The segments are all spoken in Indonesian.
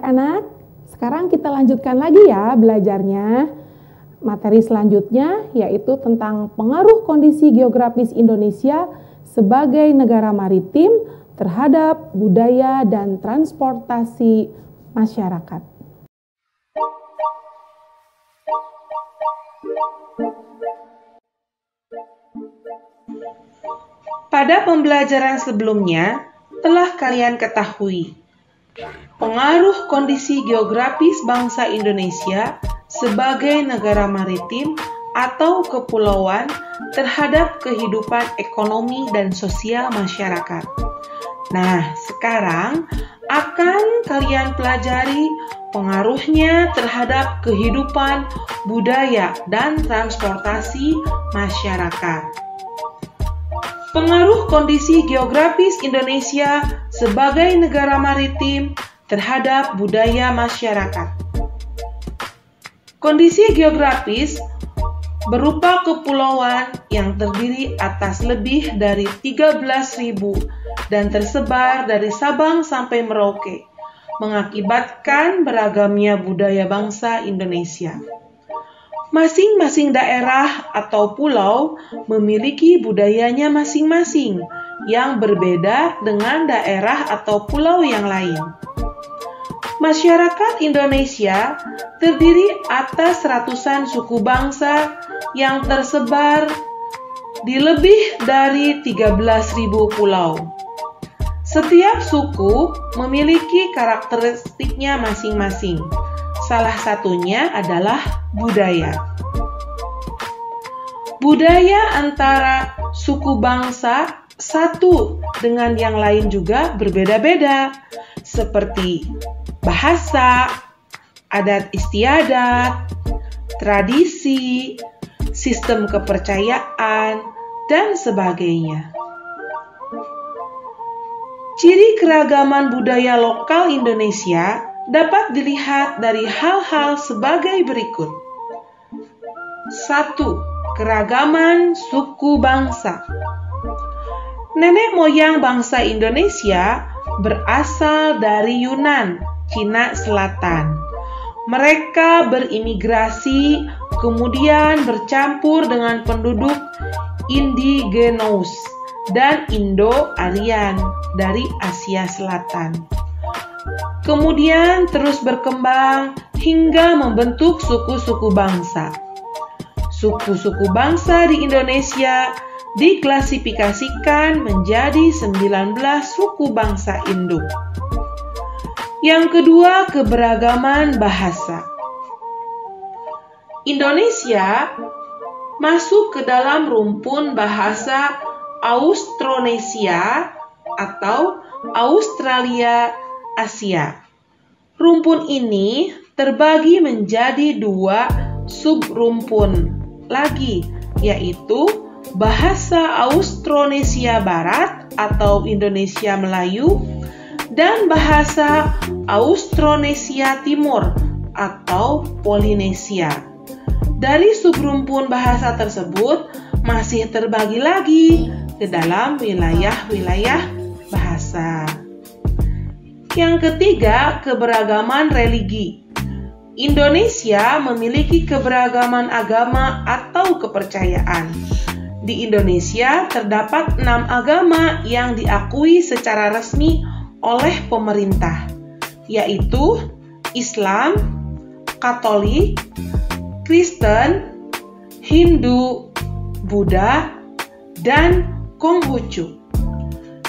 anak-anak, sekarang kita lanjutkan lagi ya belajarnya. Materi selanjutnya yaitu tentang pengaruh kondisi geografis Indonesia sebagai negara maritim terhadap budaya dan transportasi masyarakat. Pada pembelajaran sebelumnya, telah kalian ketahui pengaruh kondisi geografis bangsa Indonesia sebagai negara maritim atau kepulauan terhadap kehidupan ekonomi dan sosial masyarakat. Nah, sekarang akan kalian pelajari pengaruhnya terhadap kehidupan budaya dan transportasi masyarakat. Pengaruh kondisi geografis Indonesia sebagai negara maritim terhadap budaya masyarakat. Kondisi geografis berupa kepulauan yang terdiri atas lebih dari 13.000 dan tersebar dari Sabang sampai Merauke, mengakibatkan beragamnya budaya bangsa Indonesia. Masing-masing daerah atau pulau memiliki budayanya masing-masing yang berbeda dengan daerah atau pulau yang lain. Masyarakat Indonesia terdiri atas ratusan suku bangsa yang tersebar di lebih dari 13.000 pulau. Setiap suku memiliki karakteristiknya masing-masing. Salah satunya adalah budaya. Budaya antara suku bangsa satu dengan yang lain juga berbeda-beda, seperti bahasa, adat istiadat, tradisi, sistem kepercayaan, dan sebagainya. Ciri keragaman budaya lokal Indonesia dapat dilihat dari hal-hal sebagai berikut. 1. Keragaman suku bangsa. Nenek moyang bangsa Indonesia berasal dari Yunan, Cina Selatan. Mereka berimigrasi, kemudian bercampur dengan penduduk indigenous dan Indo-Aryan dari Asia Selatan. Kemudian terus berkembang hingga membentuk suku-suku bangsa. Suku-suku bangsa di Indonesia diklasifikasikan menjadi 19 suku bangsa induk. Yang kedua, keberagaman bahasa. Indonesia masuk ke dalam rumpun bahasa Austronesia atau Australia Asia. Rumpun ini terbagi menjadi 2 subrumpun lagi, yaitu bahasa Austronesia Barat atau Indonesia Melayu dan bahasa Austronesia Timur atau Polinesia. Dari subrumpun bahasa tersebut masih terbagi lagi ke dalam wilayah-wilayah bahasa. Yang ketiga, keberagaman religi. Indonesia memiliki keberagaman agama atau kepercayaan. Di Indonesia terdapat 6 agama yang diakui secara resmi oleh pemerintah, yaitu Islam, Katolik, Kristen, Hindu, Buddha, dan Konghucu.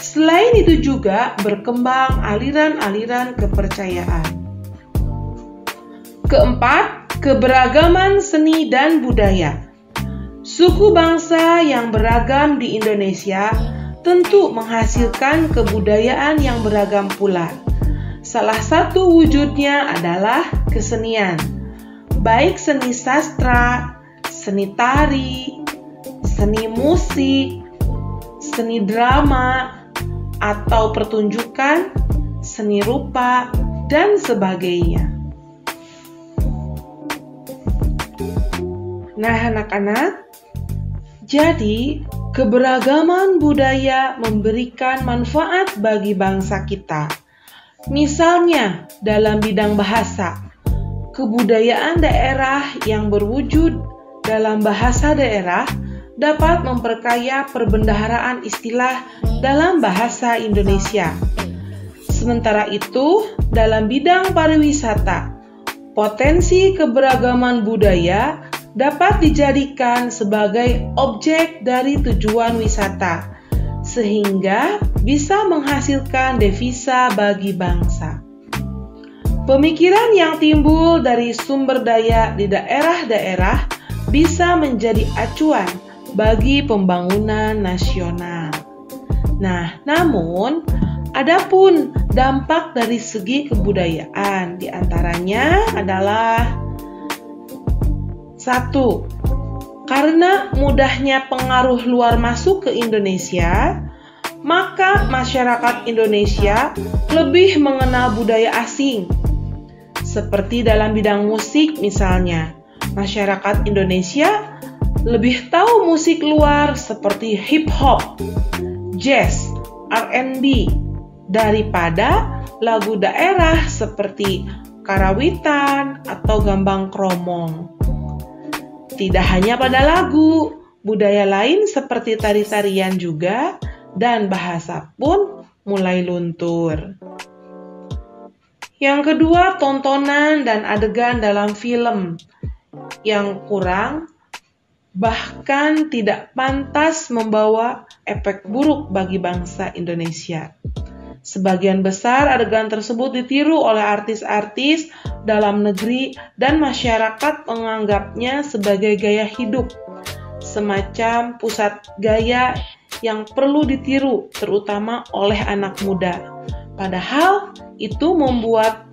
Selain itu juga berkembang aliran-aliran kepercayaan. Keempat, keberagaman seni dan budaya. Suku bangsa yang beragam di Indonesia tentu menghasilkan kebudayaan yang beragam pula. Salah satu wujudnya adalah kesenian, baik seni sastra, seni tari, seni musik, seni drama, atau pertunjukan, seni rupa, dan sebagainya. Nah, anak-anak, jadi keberagaman budaya memberikan manfaat bagi bangsa kita. Misalnya, dalam bidang bahasa, kebudayaan daerah yang berwujud dalam bahasa daerah dapat memperkaya perbendaharaan istilah dalam bahasa Indonesia. Sementara itu, dalam bidang pariwisata, potensi keberagaman budaya dapat dijadikan sebagai objek dari tujuan wisata, sehingga bisa menghasilkan devisa bagi bangsa. Pemikiran yang timbul dari sumber daya di daerah-daerah bisa menjadi acuan bagi pembangunan nasional. Nah, namun adapun dampak dari segi kebudayaan diantaranya adalah 1. Karena mudahnya pengaruh luar masuk ke Indonesia, maka masyarakat Indonesia lebih mengenal budaya asing. Seperti dalam bidang musik misalnya, masyarakat Indonesia lebih tahu musik luar seperti hip hop, jazz, R&B daripada lagu daerah seperti karawitan atau gambang kromong. Tidak hanya pada lagu, budaya lain seperti tari-tarian juga dan bahasa pun mulai luntur. Yang kedua, tontonan dan adegan dalam film yang kurang bahkan tidak pantas membawa efek buruk bagi bangsa Indonesia. Sebagian besar adegan tersebut ditiru oleh artis-artis dalam negeri dan masyarakat menganggapnya sebagai gaya hidup, semacam pusat gaya yang perlu ditiru terutama oleh anak muda. Padahal itu membuat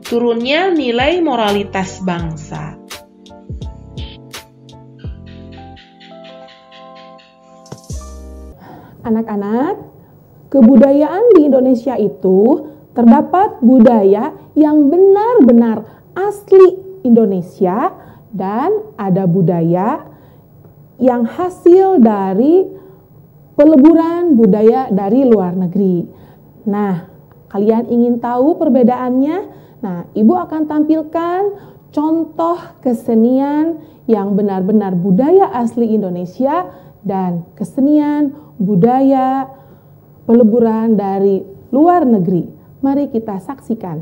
turunnya nilai moralitas bangsa. Anak-anak, kebudayaan di Indonesia itu terdapat budaya yang benar-benar asli Indonesia dan ada budaya yang hasil dari peleburan budaya dari luar negeri. Nah, kalian ingin tahu perbedaannya? Nah, Ibu akan tampilkan contoh kesenian yang benar-benar budaya asli Indonesia dan kesenian budaya peleburan dari luar negeri. Mari kita saksikan.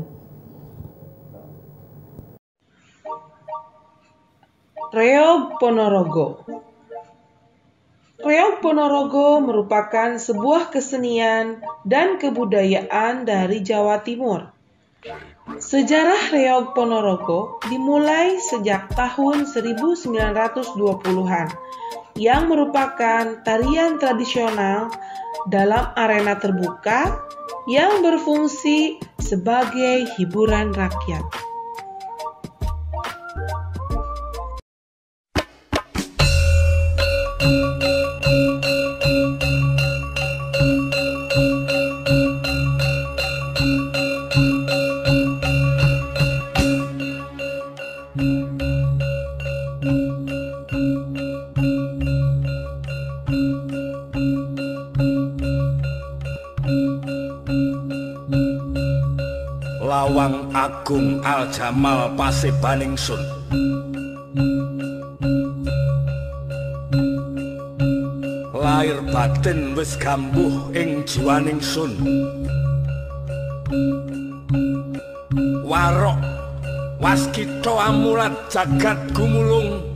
Reog Ponorogo. Reog Ponorogo merupakan sebuah kesenian dan kebudayaan dari Jawa Timur. Sejarah Reog Ponorogo dimulai sejak tahun 1920-an yang merupakan tarian tradisional dalam arena terbuka yang berfungsi sebagai hiburan rakyat. Lawang Agung Al-Jamal Pasebaningsun. Lair batin wis gambuh ing jiwaningsun. Warok waskita amulat jagat gumulung.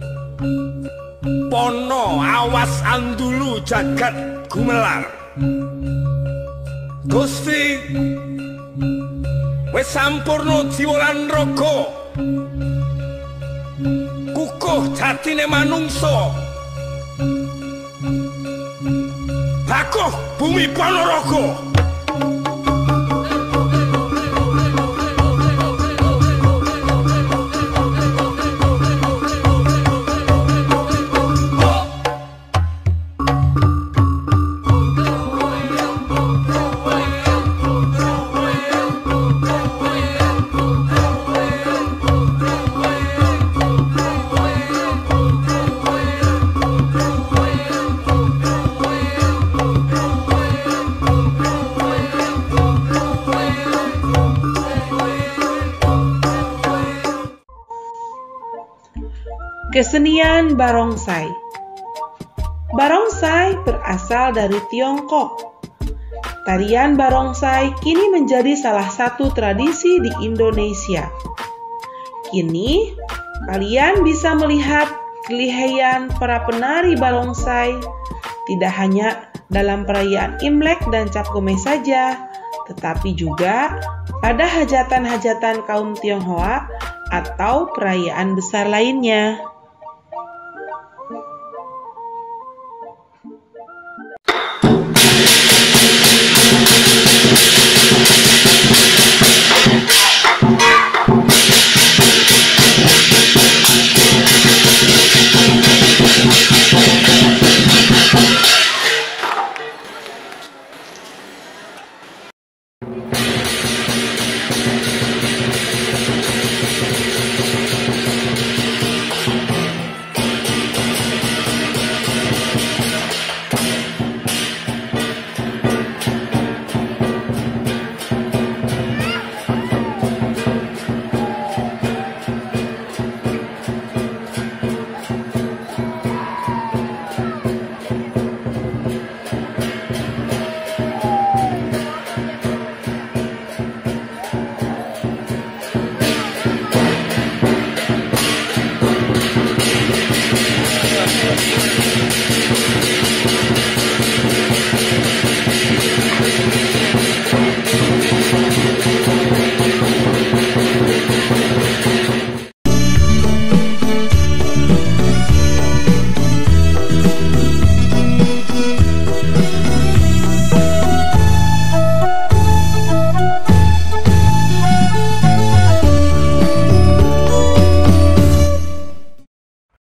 Pono awas andulu jagat gumelar. Gusti wis sampurna jiwa lan raga, kukuh jatine manungsa, bakuh bumi Ponorogo. Kesenian barongsai. Barongsai berasal dari Tiongkok. Tarian barongsai kini menjadi salah satu tradisi di Indonesia. Kini, kalian bisa melihat kelihayan para penari barongsai tidak hanya dalam perayaan Imlek dan Cap Gomeh saja, tetapi juga pada hajatan-hajatan kaum Tionghoa atau perayaan besar lainnya.